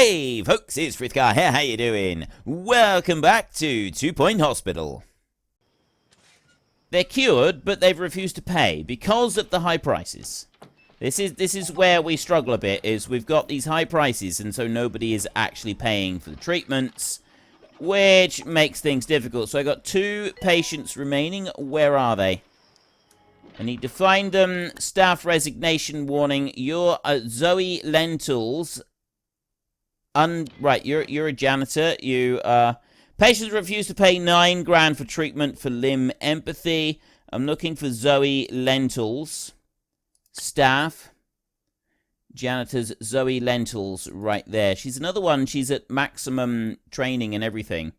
Hey folks, it's Frithgar here, how you doing? Welcome back to 2 Point Hospital. They're cured, but they've refused to pay because of the high prices. This is where we struggle a bit, is we've got these high prices, and so nobody is actually paying for the treatments, which makes things difficult. So I got 2 patients remaining. Where are they? I need to find them. Staff resignation warning. You're Zoe Lentils. Right, you're a janitor. You patients refuse to pay $9 grand for treatment for limb empathy. I'm looking for Zoe Lentils. Staff. Janitors Zoe Lentils right there. She's another one. She's at maximum training and everything.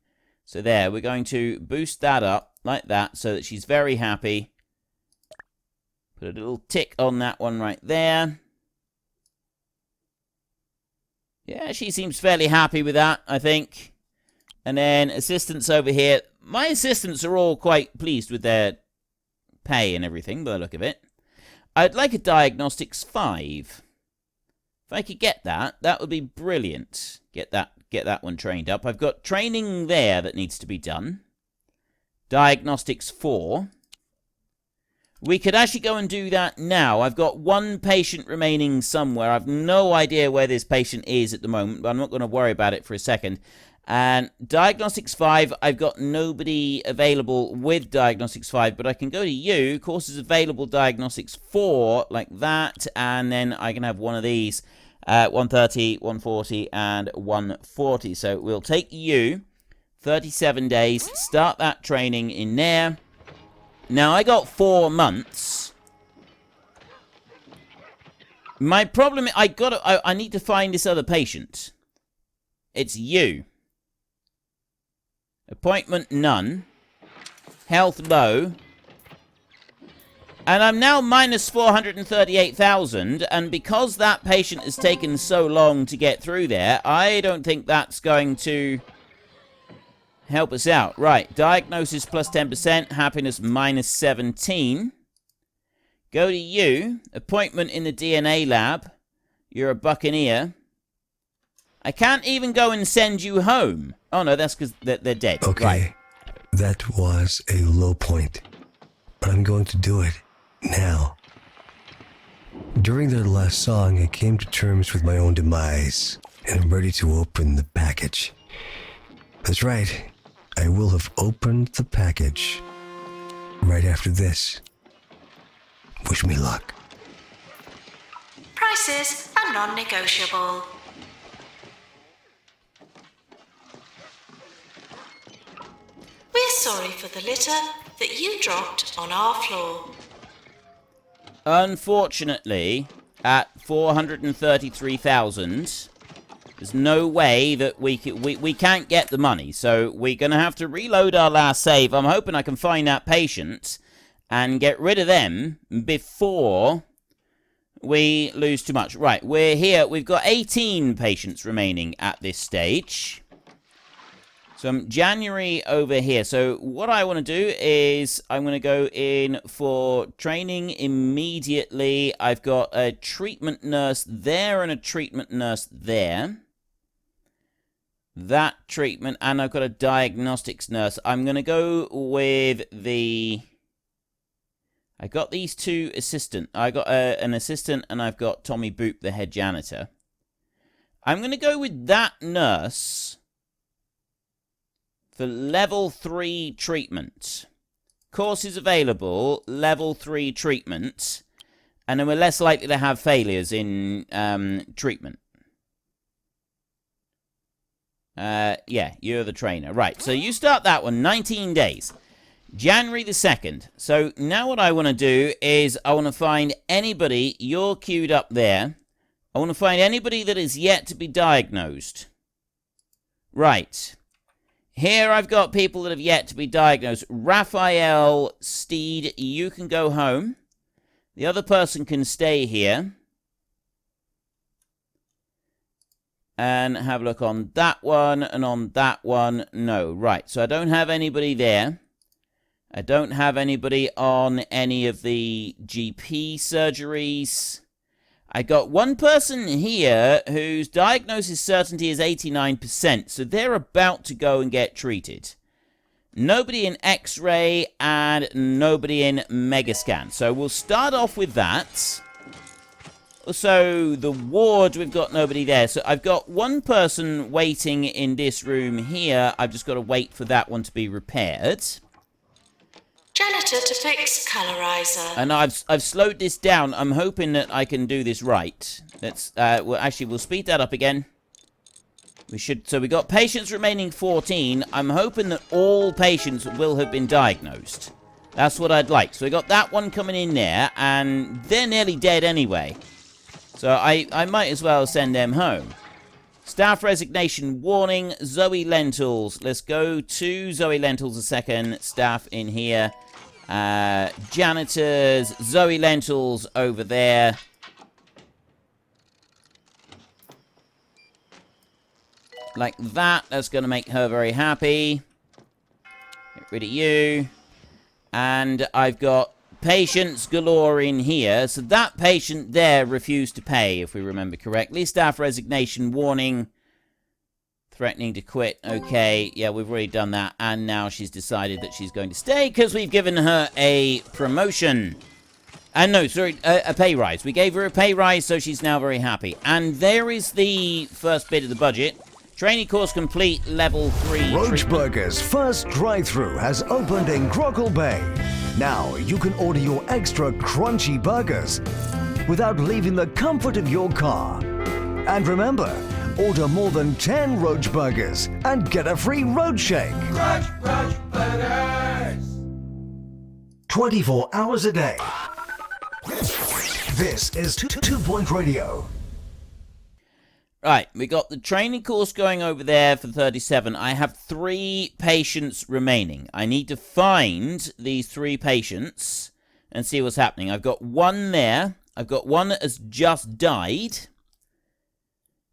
So there, we're going to boost that up like that so that she's very happy. Put a little tick on that one right there. Yeah, she seems fairly happy with that, I think. And then assistants over here. My assistants are all quite pleased with their pay and everything, by the look of it. I'd like a diagnostics 5. If I could get that, that would be brilliant. Get that one trained up. I've got training there that needs to be done. Diagnostics 4. We could actually go and do that now. I've got 1 patient remaining somewhere. I've no idea where this patient is at the moment, but I'm not going to worry about it for a second. And Diagnostics 5, I've got nobody available with Diagnostics 5, but I can go to you. Courses available, Diagnostics 4, like that. And then I can have one of these, 130, 140, and 140. So we'll take you, 37 days, start that training in there. Now, I got 4 months. My problem, I need to find this other patient. It's you. Appointment none. Health low. And I'm now minus 438,000. And because that patient has taken so long to get through there, I don't think that's going to help us out. Right, diagnosis plus 10%, happiness minus 17. Go to you. Appointment in the DNA lab. You're a buccaneer. I can't even go and send you home. Oh no, that's because they're dead. Okay, right. That was a low point, but I'm going to do it now. During their last song, I came to terms with my own demise, and I'm ready to open the package. That's right. I will have opened the package right after this. Wish me luck. Prices are non-negotiable. We're sorry for the litter that you dropped on our floor. Unfortunately, at 433,000... there's no way that we can't get the money, so we're going to have to reload our last save. I'm hoping I can find that patient and get rid of them before we lose too much. Right, we're here. We've got 18 patients remaining at this stage. So I'm January over here. So what I want to do is I'm going to go in for training immediately. I've got a treatment nurse there and a treatment nurse there. That treatment, and I've got a diagnostics nurse. I'm going to go with the... I got these 2 assistant. I got an assistant, and I've got Tommy Boop, the head janitor. I'm going to go with that nurse for level 3 treatment. Courses available, level 3 treatment. And then we're less likely to have failures in treatment. Yeah, you're the trainer. Right, so you start that one, 19 days. January the 2nd. So now what I want to do is I want to find anybody, you're queued up there. I want to find anybody that is yet to be diagnosed. Right. Here I've got people that have yet to be diagnosed. Raphael Steed, you can go home. The other person can stay here. And have a look on that one and on that one. No, right. So I don't have anybody there. I don't have anybody on any of the GP surgeries. I got one person here whose diagnosis certainty is 89%, so they're about to go and get treated. Nobody in X-ray and nobody in Megascan. So we'll start off with that. So the ward, we've got nobody there. So I've got one person waiting in this room here. I've just got to wait for that one to be repaired. Janitor to fix colorizer. And I've slowed this down. I'm hoping that I can do this right. Let's we'll speed that up again. We should. So we got patients remaining 14. I'm hoping that all patients will have been diagnosed. That's what I'd like. So we got that one coming in there, and they're nearly dead anyway. So I might as well send them home. Staff resignation warning. Zoe Lentils. Let's go to Zoe Lentils a second. Staff in here. Janitors. Zoe Lentils over there. Like that. That's going to make her very happy. Get rid of you. And I've got patients galore in here. So that patient there refused to pay, if we remember correctly. Staff resignation warning. Threatening to quit. Okay, yeah, we've already done that. And now she's decided that she's going to stay because we've given her a promotion. And no, sorry, a pay rise. We gave her a pay rise, so she's now very happy. And there is the first bit of the budget. Training course complete, level 3. Roach Burger's first drive-thru has opened in Groggle Bay. Now you can order your extra crunchy burgers without leaving the comfort of your car. And remember, order more than 10 Roach Burgers and get a free Roach Shake. Roach Burgers! 24 hours a day. This is 2 Point Radio. Right, we got the training course going over there for 37. I have 3 patients remaining. I need to find these 3 patients and see what's happening. I've got one there. I've got one that has just died.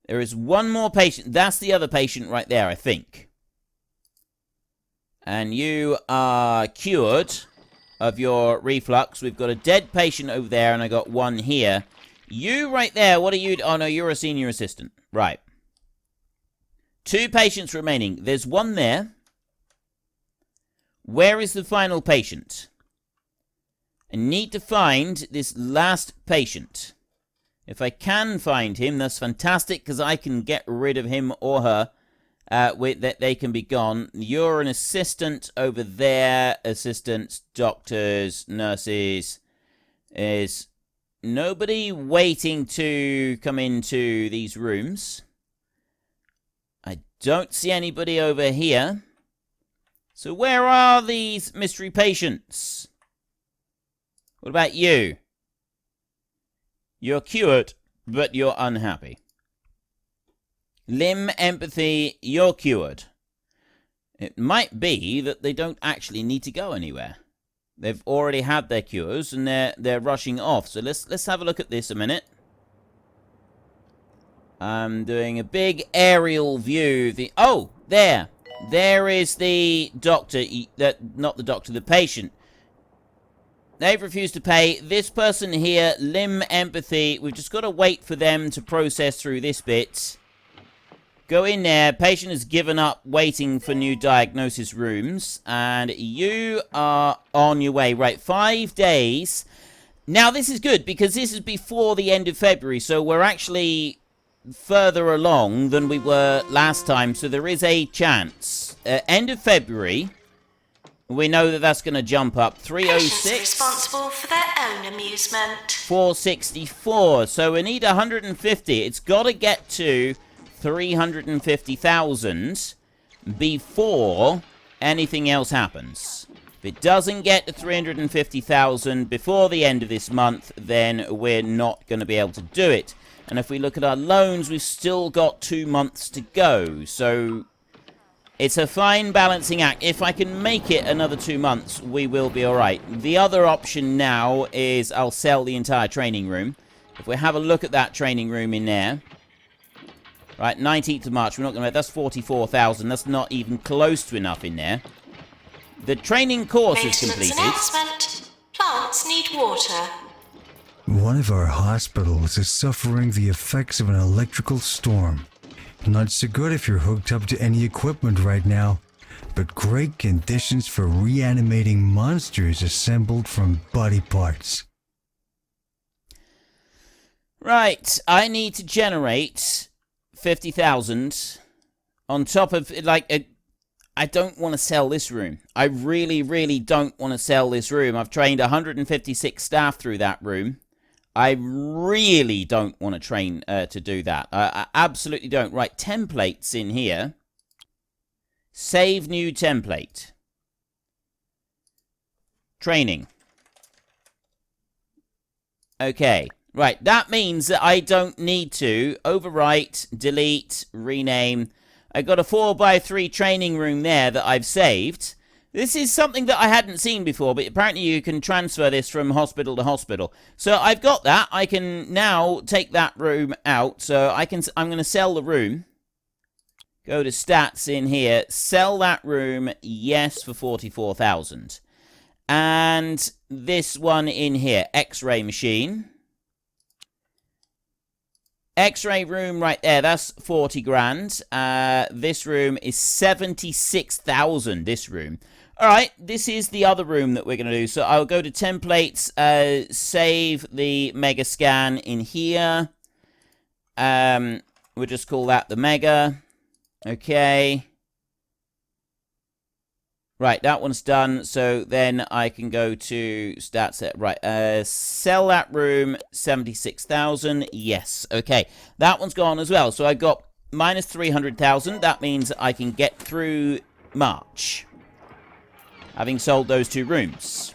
There is one more patient. That's the other patient right there, I think. And you are cured of your reflux. We've got a dead patient over there, and I got one here. You right there, what are you? Oh, no, you're a senior assistant. Right. 2 patients remaining. There's one there. Where is the final patient? I need to find this last patient. If I can find him, that's fantastic, because I can get rid of him or her. That they can be gone. You're an assistant over there. Assistants, doctors, nurses. Is nobody waiting to come into these rooms. I don't see anybody over here. So where are these mystery patients? What about you? You're cured, but you're unhappy. Limb, empathy, you're cured. It might be that they don't actually need to go anywhere. They've already had their cures, and they're rushing off. So let's have a look at this a minute. I'm doing a big aerial view. Oh, there. There is the doctor. Not the doctor, the patient. They've refused to pay. This person here, limb, empathy. We've just got to wait for them to process through this bit. Go in there. Patient has given up waiting for new diagnosis rooms. And you are on your way. Right, 5 days. Now, this is good because this is before the end of February. So we're actually further along than we were last time. So there is a chance. End of February. We know that that's going to jump up. 306. Patients responsible for their own amusement. 464. So we need 150. It's got to get to 350,000 before anything else happens. If it doesn't get to 350,000 before the end of this month, then we're not going to be able to do it. And if we look at our loans, we've still got 2 months to go. So it's a fine balancing act. If I can make it another 2 months, we will be all right. The other option now is I'll sell the entire training room. If we have a look at that training room in there. Right, 19th of March, we're not going to... That's 44,000. That's not even close to enough in there. The training course is completed. Announcement. Plants need water. One of our hospitals is suffering the effects of an electrical storm. Not so good if you're hooked up to any equipment right now, but great conditions for reanimating monsters assembled from body parts. Right, I need to generate 50,000 on top of, like, I don't want to sell this room. I really, really don't want to sell this room. I've trained 156 staff through that room. I really don't want to train to do that. I absolutely don't. Right, templates in here. Save new template. Training. Okay. Right, that means that I don't need to overwrite, delete, rename. I've got a 4x3 training room there that I've saved. This is something that I hadn't seen before, but apparently you can transfer this from hospital to hospital. So I've got that. I can now take that room out. So I'm going to sell the room. Go to stats in here. Sell that room, yes, for 44,000. And this one in here, X-ray machine. X-ray room right there, that's 40 grand. This room is 76,000, this room. Alright, this is the other room that we're going to do. So I'll go to templates, save the mega scan in here. We'll just call that the mega. Okay. Right, that one's done. So then I can go to stats. Right, sell that room, 76,000. Yes, okay. That one's gone as well. So I've got minus 300,000. That means I can get through March, having sold those two rooms.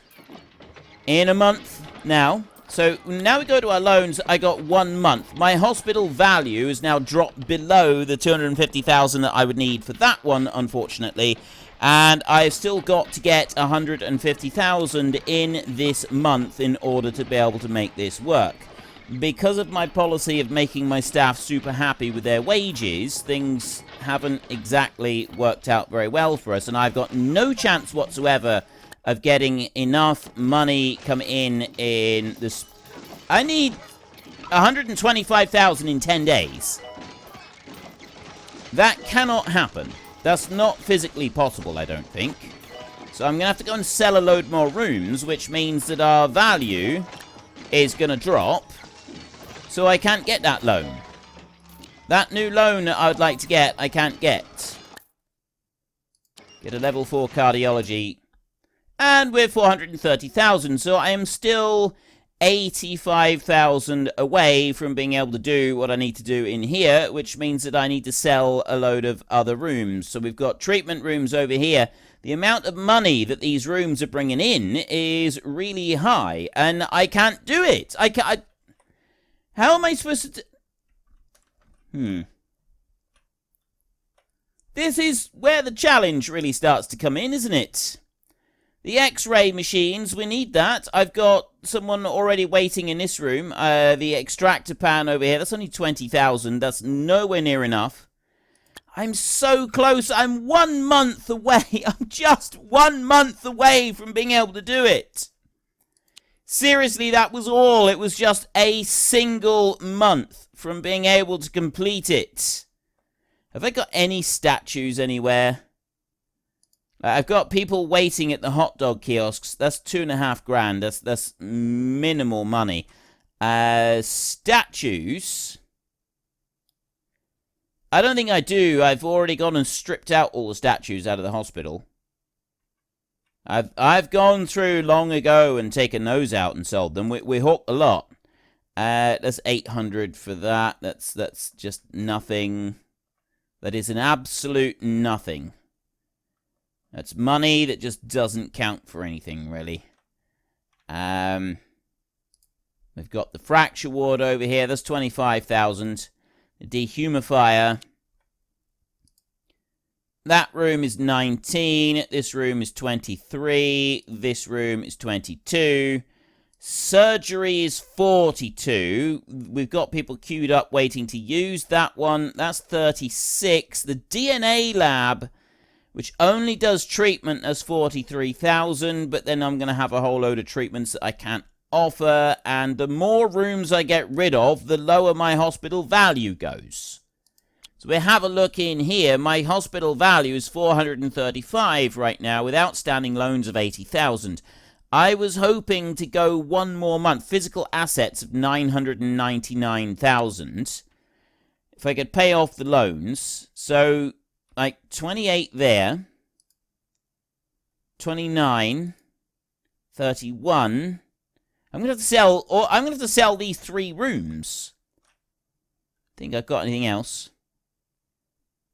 In a month now. So now we go to our loans. I got 1 month. My hospital value is now dropped below the 250,000 that I would need for that one, unfortunately. And I've still got to get 150,000 in this month in order to be able to make this work. Because of my policy of making my staff super happy with their wages, things haven't exactly worked out very well for us. And I've got no chance whatsoever of getting enough money come in this. I need 125,000 in 10 days. That cannot happen. That's not physically possible, I don't think. So I'm going to have to go and sell a load more rooms, which means that our value is going to drop. So I can't get that loan. That new loan that I would like to get, I can't get. Get a level 4 cardiology. And we're 430,000, so I am still 85,000 away from being able to do what I need to do in here, which means that I need to sell a load of other rooms. So we've got treatment rooms over here. The amount of money that these rooms are bringing in is really high, and I can't do it. How am I supposed to This is where the challenge really starts to come in, isn't it? The X-ray machines, we need that. I've got someone already waiting in this room. The extractor pan over here, that's only 20,000. That's nowhere near enough. I'm so close. I'm 1 month away. I'm just 1 month away from being able to do it. Seriously, that was all. It was just a single month from being able to complete it. Have I got any statues anywhere? I've got people waiting at the hot dog kiosks. That's 2.5 grand. That's minimal money. Statues. I don't think I do. I've already gone and stripped out all the statues out of the hospital. I've gone through long ago and taken those out and sold them. We hawked a lot. That's 800 for that. That's just nothing. That is an absolute nothing. That's money that just doesn't count for anything, really. We've got the fracture ward over here. That's 25,000. The dehumidifier. That room is 19. This room is 23. This room is 22. Surgery is 42. We've got people queued up waiting to use that one. That's 36. The DNA lab, which only does treatment, as 43,000, but then I'm going to have a whole load of treatments that I can't offer, and the more rooms I get rid of, the lower my hospital value goes. So we have a look in here. My hospital value is 435 right now with outstanding loans of 80,000. I was hoping to go one more month. Physical assets of 999,000. If I could pay off the loans. So, like, 28 there. 29. 31. I'm going to have to sell these 3 rooms. Think I've got anything else?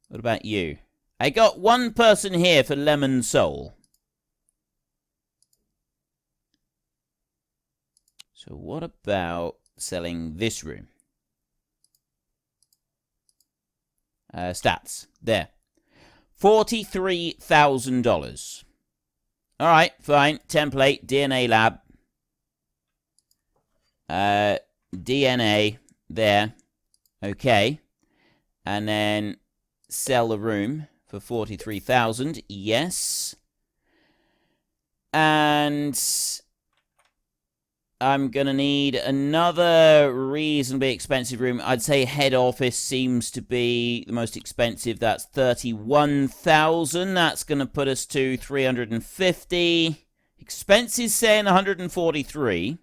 What about you? I got one person here for Lemon Soul. So what about selling this room? Stats. There. $43,000. Alright, fine. Template, DNA lab. DNA. There. Okay. And then sell the room for 43,000. Yes. And I'm going to need another reasonably expensive room. I'd say head office seems to be the most expensive. That's 31,000. That's going to put us to 350. Expenses saying 143.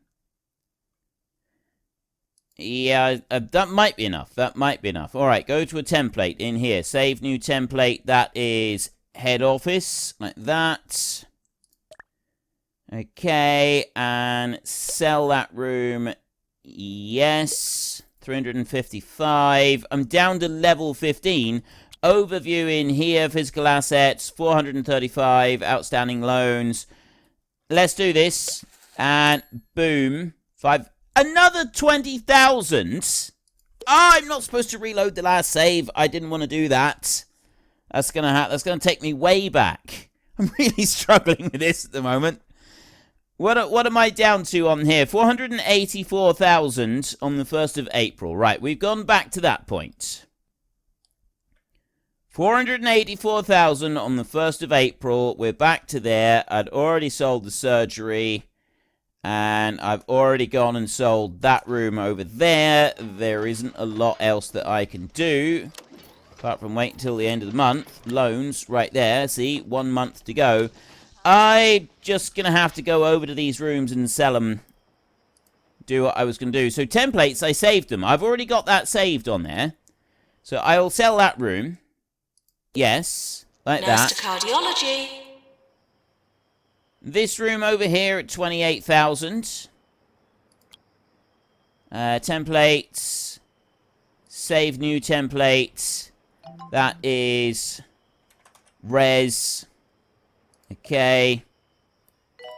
Yeah, that might be enough. That might be enough. All right, go to a template in here. Save new template. That is head office. Like that. Okay, and sell that room. Yes. 355. I'm down to level 15. Overview in here. Physical assets. 435. Outstanding loans. Let's do this. And boom. 5. Another 20,000. I'm not supposed to reload the last save. I didn't want to do that. That's gonna take me way back. I'm really struggling with this at the moment. What am I down to on here? 484,000 on the 1st of April. Right, we've gone back to that point. 484,000 on the 1st of April. We're back to there. I'd already sold the surgery. And I've already gone and sold that room over there. There isn't a lot else that I can do. Apart from wait until the end of the month. Loans, right there. See, 1 month to go. I'm just going to have to go over to these rooms and sell them. Do what I was going to do. So templates, I saved them. I've already got that saved on there. So I'll sell that room. Yes, like Nurse that. to cardiology. This room over here at 28,000. Templates. Save new template. That is res. Okay.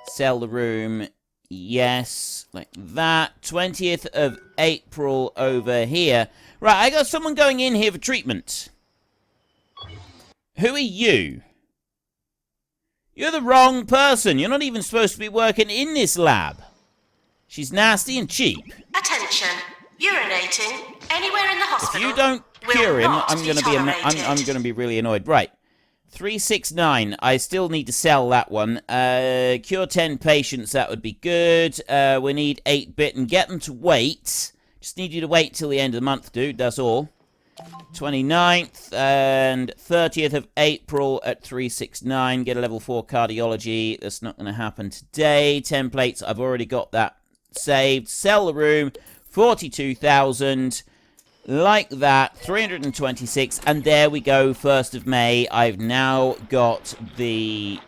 Sell the room. Yes. Like that. 20th of April over here. Right, I got someone going in here for treatment. Who are you? You're the wrong person. You're not even supposed to be working in this lab. She's nasty and cheap. Attention. Urinating anywhere in the If hospital. you don't cure him, not I'm be going to be I'm going to be really annoyed. Right. 369. I still need to sell that one. Cure 10 patients. That would be good. We need 8-bit and get them to wait. Just need you to wait till the end of the month, dude. That's all. 29th and 30th of April at 369. Get a level 4 cardiology. That's not going to happen today. Templates. I've already got that saved. Sell the room. 42,000. Like that. 326. And there we go. 1st of May. I've now got the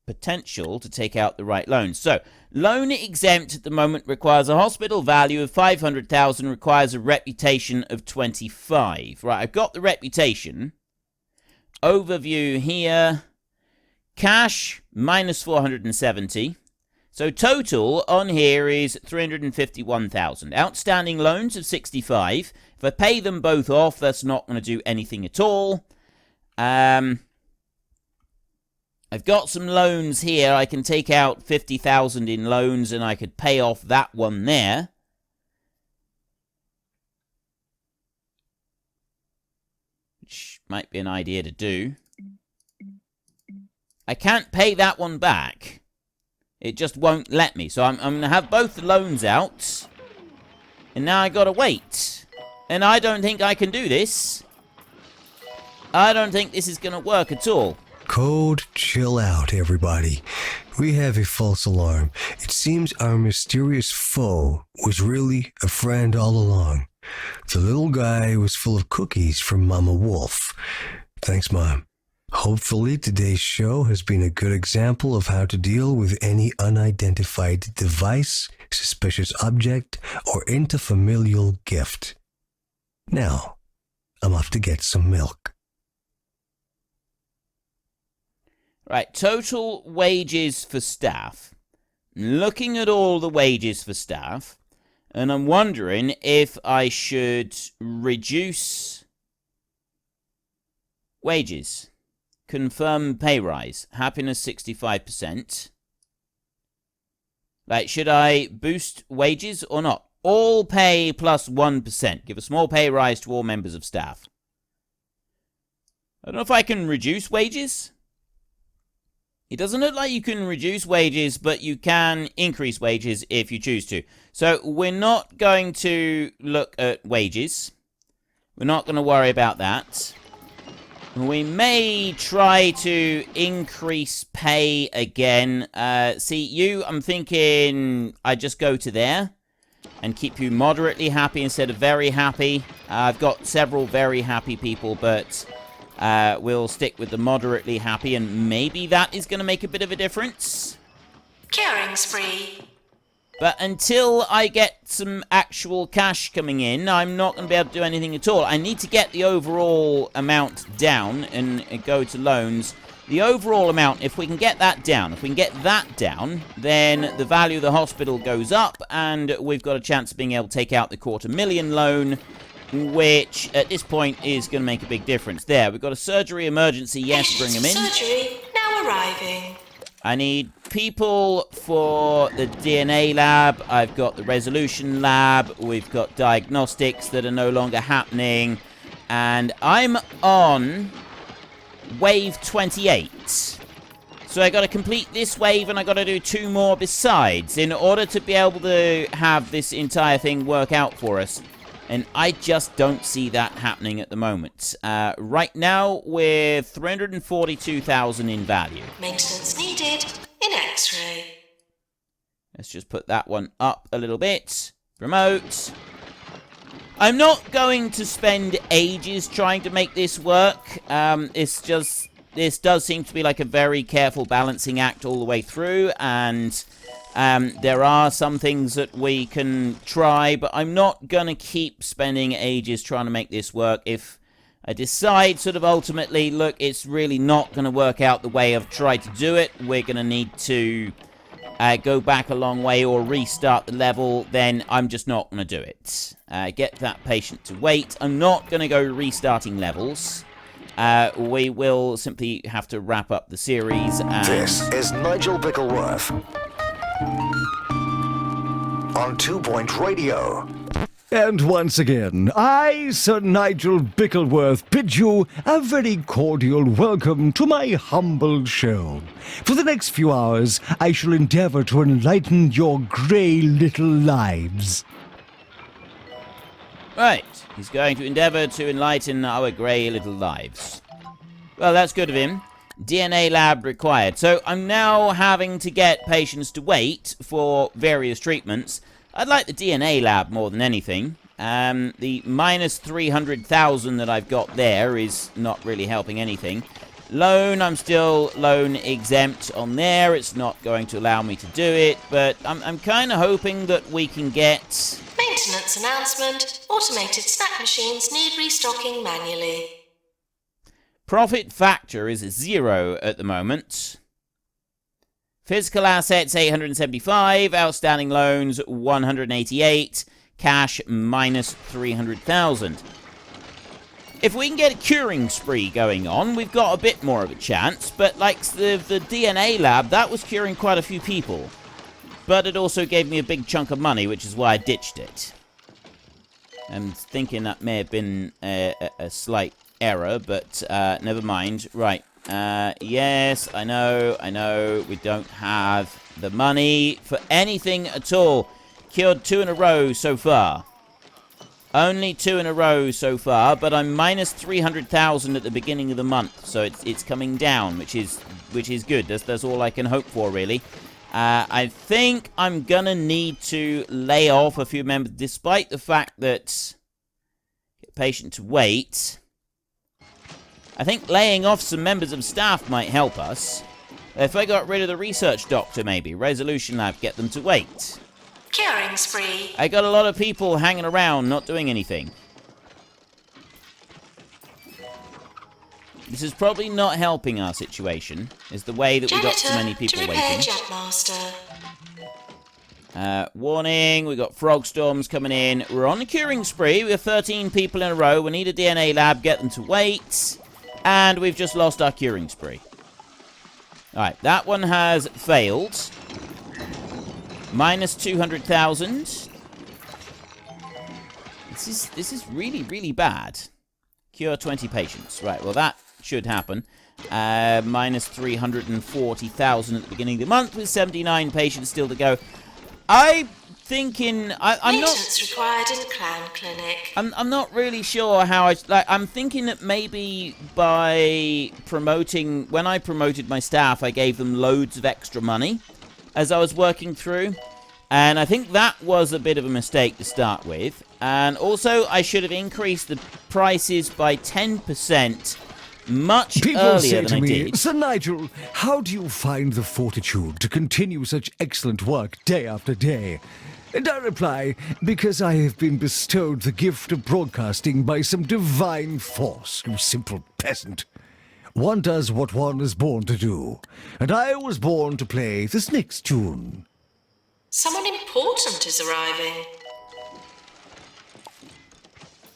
potential to take out the right loan. So, loan exempt at the moment requires a hospital value of 500,000, requires a reputation of 25. Right, I've got the reputation. Overview here. Cash, minus 470. So total on here is 351,000. Outstanding loans of 65. If I pay them both off, that's not going to do anything at all. I've got some loans here. I can take out 50,000 in loans and I could pay off that one there. Which might be an idea to do. I can't pay that one back. It just won't let me. So I'm going to have both the loans out. And now I got to wait. And I don't think I can do this. I don't think this is going to work at all. Code, chill out, everybody. We have a false alarm. It seems our mysterious foe was really a friend all along. The little guy was full of cookies from Mama Wolf. Thanks, Mom. Hopefully today's show has been a good example of how to deal with any unidentified device, suspicious object, or interfamilial gift. Now, I'm off to get some milk. Right, total wages for staff. Looking at all the wages for staff, and I'm wondering if I should reduce wages. Confirm pay rise. Happiness 65%. Like, should I boost wages or not? All pay plus 1%. Give a small pay rise to all members of staff. I don't know if I can reduce wages. It doesn't look like you can reduce wages, but you can increase wages if you choose to. So we're not going to look at wages. We're not going to worry about that. We may try to increase pay again. See, you, I'm thinking I just go to there and keep you moderately happy instead of very happy. I've got several very happy people, but we'll stick with the moderately happy, and maybe that is going to make a bit of a difference. Curing spree. But until I get some actual cash coming in, I'm not going to be able to do anything at all. I need to get the overall amount down and go to loans. The overall amount, if we can get that down, then the value of the hospital goes up, and we've got a chance of being able to take out the $250,000 loan, which at this point is going to make a big difference. There, we've got a surgery emergency. Yes, bring them in. Surgery now arriving. I need people for the DNA lab. I've got the resolution lab. We've got diagnostics that are no longer happening. And I'm on wave 28. So I got to complete this wave, and I got to do 2 more besides in order to be able to have this entire thing work out for us. And I just don't see that happening at the moment. Right now, we're 342,000 in value. Maintenance needed in X-ray. Let's just put that one up a little bit. Promote. I'm not going to spend ages trying to make this work. This does seem to be like a very careful balancing act all the way through, and there are some things that we can try, but I'm not going to keep spending ages trying to make this work. If I decide sort of ultimately, look, it's really not going to work out the way I've tried to do it, we're going to need to go back a long way or restart the level, then I'm just not going to do it. Get that patient to wait. I'm not going to go restarting levels. We will simply have to wrap up the series. This is Nigel Bickleworth on 2 Point Radio. And once again, I, Sir Nigel Bickleworth, bid you a very cordial welcome to my humble show. For the next few hours, I shall endeavor to enlighten your grey little lives. Right, he's going to endeavor to enlighten our grey little lives. Well, that's good of him. DNA lab required. So I'm now having to get patients to wait for various treatments. I'd like the DNA lab more than anything. The minus 300,000 that I've got there is not really helping anything. Loan, I'm still loan exempt on there. It's not going to allow me to do it, but I'm kind of hoping that we can get... Maintenance announcement. Automated snack machines need restocking manually. Profit factor is 0 at the moment. Physical assets 875, outstanding loans 188, cash minus 300,000. If we can get a curing spree going on, we've got a bit more of a chance, but like the DNA lab, that was curing quite a few people. But it also gave me a big chunk of money, which is why I ditched it. I'm thinking that may have been a slight error, but never mind. Right, Yes, I know. We don't have the money for anything at all. Cured 2 in a row so far. Only 2 in a row so far, but I'm minus 300,000 at the beginning of the month, so it's coming down, which is good. That's all I can hope for, really. I think I'm gonna need to lay off a few members, despite the fact that get patient to wait. I think laying off some members of staff might help us. If I got rid of the research doctor, maybe resolution lab, get them to wait. Curing spree. I got a lot of people hanging around, not doing anything. This is probably not helping our situation, is the way that we got so many people to repair waiting. Jetmaster. Warning, we got frog storms coming in. We're on a curing spree. We have 13 people in a row. We need a DNA lab, get them to wait. And we've just lost our curing spree. Alright, that one has failed. Minus 200,000. This is really, really bad. Cure 20 patients. Right, well that should happen. Minus 340,000 at the beginning of the month with 79 patients still to go. I'm thinking... I'm Maintenance not... required in Clown Clinic. I'm not really sure how I... I'm thinking that maybe by promoting... When I promoted my staff, I gave them loads of extra money as I was working through. And I think that was a bit of a mistake to start with. And also, I should have increased the prices by 10% much People earlier say than to I me, did. Sir Nigel, how do you find the fortitude to continue such excellent work day after day? And I reply, because I have been bestowed the gift of broadcasting by some divine force, you simple peasant. One does what one is born to do, and I was born to play this next tune. Someone important is arriving.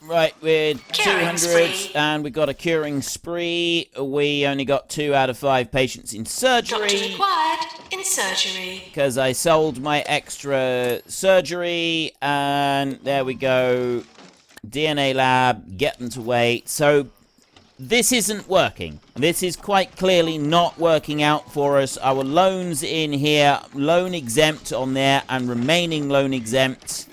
Right, we're Curing 200, spree. and we got a curing spree. We only got 2 out of 5 patients in surgery. Doctor required in surgery. Because I sold my extra surgery, and there we go. DNA lab, get them to wait. So, this isn't working. This is quite clearly not working out for us. Our loans in here, loan exempt on there, and remaining loan exempt.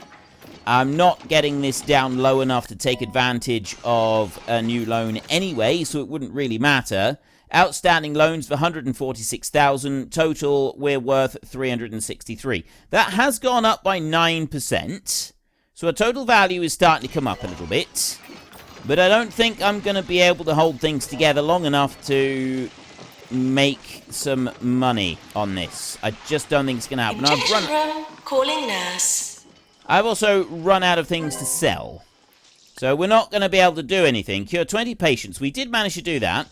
I'm not getting this down low enough to take advantage of a new loan anyway, so it wouldn't really matter. Outstanding loans for 146,000. Total, we're worth 363. That has gone up by 9%. So our total value is starting to come up a little bit. But I don't think I'm going to be able to hold things together long enough to make some money on this. I just don't think it's going to happen. Injection room, calling nurse. I've also run out of things to sell. So we're not going to be able to do anything. Cure 20 patients. We did manage to do that.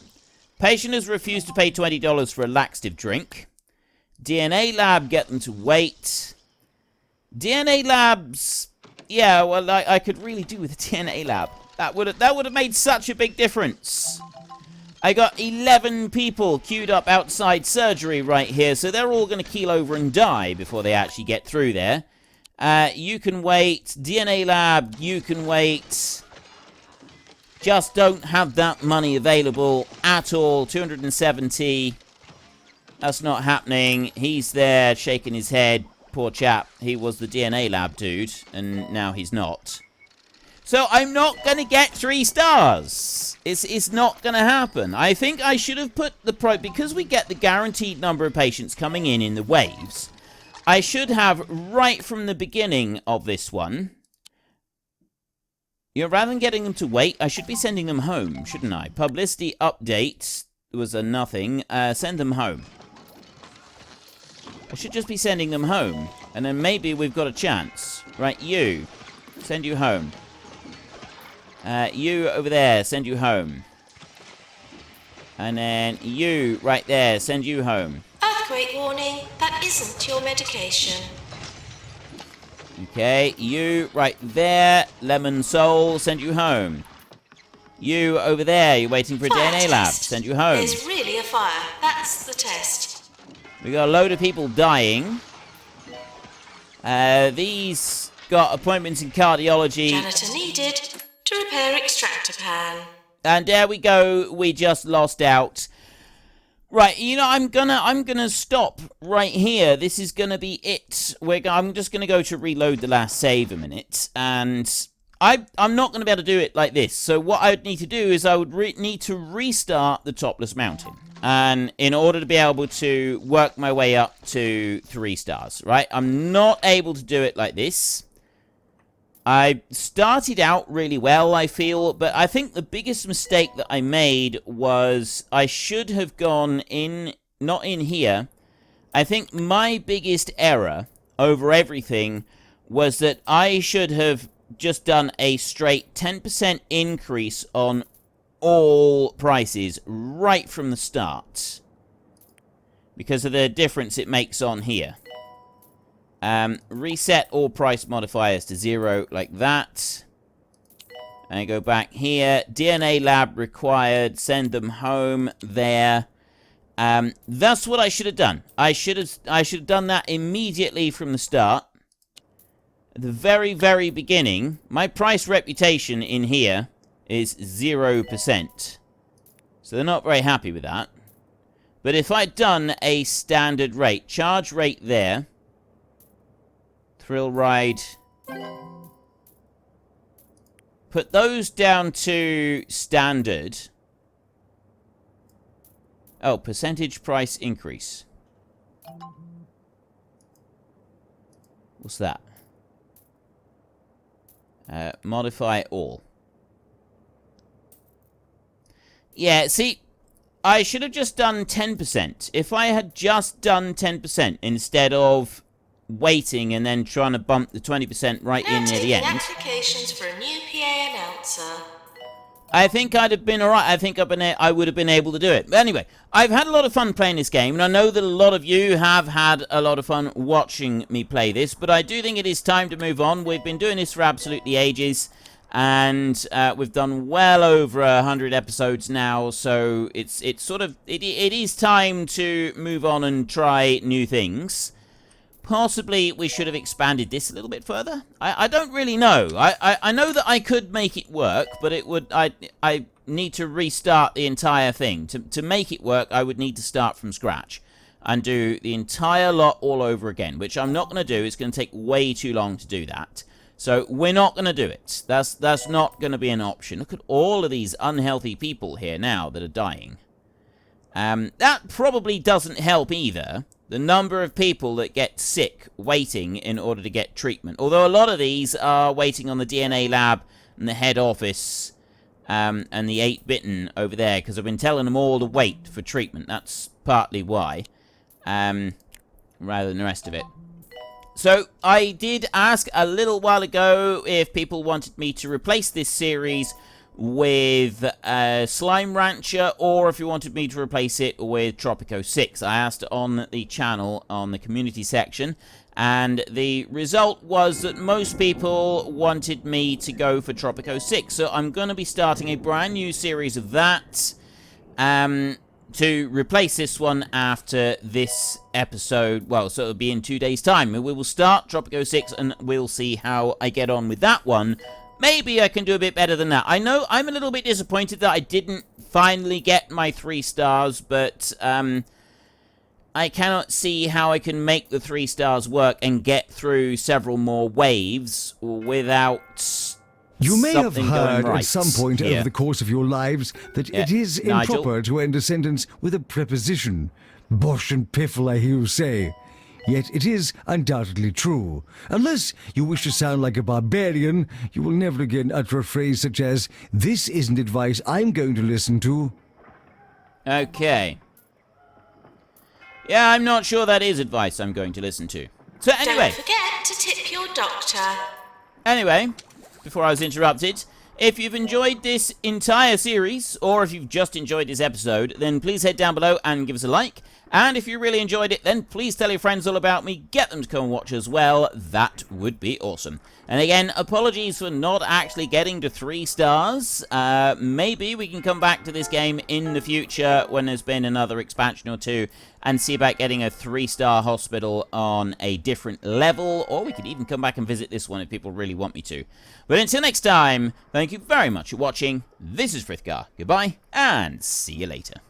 Patient has refused to pay $20 for a laxative drink. DNA lab, get them to wait. DNA labs... Yeah, well, I could really do with a DNA lab. That would have made such a big difference. I got 11 people queued up outside surgery right here, so they're all going to keel over and die before they actually get through there. You can wait. DNA lab, you can wait. Just don't have that money available at all. 270. That's not happening. He's there shaking his head. Poor chap. He was the DNA lab dude, and now he's not. So I'm not going to get 3 stars. It's not going to happen. I think I should have put the because we get the guaranteed number of patients coming in the waves. I should have, right from the beginning of this one, rather than getting them to wait, I should be sending them home, shouldn't I? Publicity update was a nothing. Send them home. I should just be sending them home, and then maybe we've got a chance. Right, you. Send you home. You over there, send you home. And then you, right there, send you home. Earthquake warning, that isn't your medication. Okay, you right there, Lemon Soul, send you home. You over there, you're waiting for a Fire DNA lab, test. send you home. There's really a fire. That's the test. We got a load of people dying. These got appointments in cardiology. Janitor needed to repair extractor pan. And there we go, we just lost out. Right, you know, I'm gonna stop right here. This is gonna be it. I'm just gonna go to reload the last save a minute, and I'm not gonna be able to do it like this. So what I would need to do is I would need to restart the topless mountain, and in order to be able to work my way up to 3 stars, right? I'm not able to do it like this. I started out really well, I feel, but I think the biggest mistake that I made was I should have gone in, not in here. I think my biggest error over everything was that I should have just done a straight 10% increase on all prices right from the start, because of the difference it makes on here. Reset all price modifiers to 0 like that. And go back here. DNA lab required. Send them home there. That's what I should have done. I should have done that immediately from the start. At the very, very beginning, my price reputation in here is 0%. So they're not very happy with that. But if I'd done a standard rate, charge rate there, thrill ride, put those down to standard. Oh, percentage price increase. What's that? Modify all. Yeah, see, I should have just done 10%. If I had just done 10% instead of waiting and then trying to bump the 20% right in near the end, applications for a new PA announcer. I think I'd have been alright. I think I would have been able to do it. But anyway, I've had a lot of fun playing this game, and I know that a lot of you have had a lot of fun watching me play this, but I do think it is time to move on. We've been doing this for absolutely ages, and we've done well over 100 episodes now, so it is time to move on and try new things. Possibly we should have expanded this a little bit further. I don't really know. I know that I could make it work, but it would I need to restart the entire thing. To make it work, I would need to start from scratch and do the entire lot all over again, which I'm not going to do. It's going to take way too long to do that. So we're not going to do it. That's not going to be an option. Look at all of these unhealthy people here now that are dying. That probably doesn't help either. The number of people that get sick waiting in order to get treatment. Although a lot of these are waiting on the DNA lab and the head office and the 8-bitten over there, because I've been telling them all to wait for treatment. That's partly why, rather than the rest of it. So I did ask a little while ago if people wanted me to replace this series with Slime Rancher, or if you wanted me to replace it with Tropico 6. I asked on the channel, on the community section, and the result was that most people wanted me to go for Tropico 6. So I'm going to be starting a brand new series of that to replace this one after this episode. Well, so it'll be in 2 days' time. We will start Tropico 6, and we'll see how I get on with that one. Maybe I can do a bit better than that. I know I'm a little bit disappointed that I didn't finally get my 3 stars, but I cannot see how I can make the 3 stars work and get through several more waves without You may have something heard going right at some point here. over the course of your lives that it is Nigel? improper to end a sentence with a preposition. Bosh and piffle, I hear you say. Yet it is undoubtedly true. Unless you wish to sound like a barbarian, you will never again utter a phrase such as, "This isn't advice I'm going to listen to." Okay. Yeah, I'm not sure that is advice I'm going to listen to. So anyway. Don't forget to tip your doctor. Anyway, before I was interrupted, if you've enjoyed this entire series, or if you've just enjoyed this episode, then please head down below and give us a like. And if you really enjoyed it, then please tell your friends all about me. Get them to come and watch as well. That would be awesome. And again, apologies for not actually getting to 3 stars. Maybe we can come back to this game in the future when there's been another expansion or 2 and see about getting a 3-star hospital on a different level. Or we could even come back and visit this one if people really want me to. But until next time, thank you very much for watching. This is Frithgar. Goodbye, and see you later.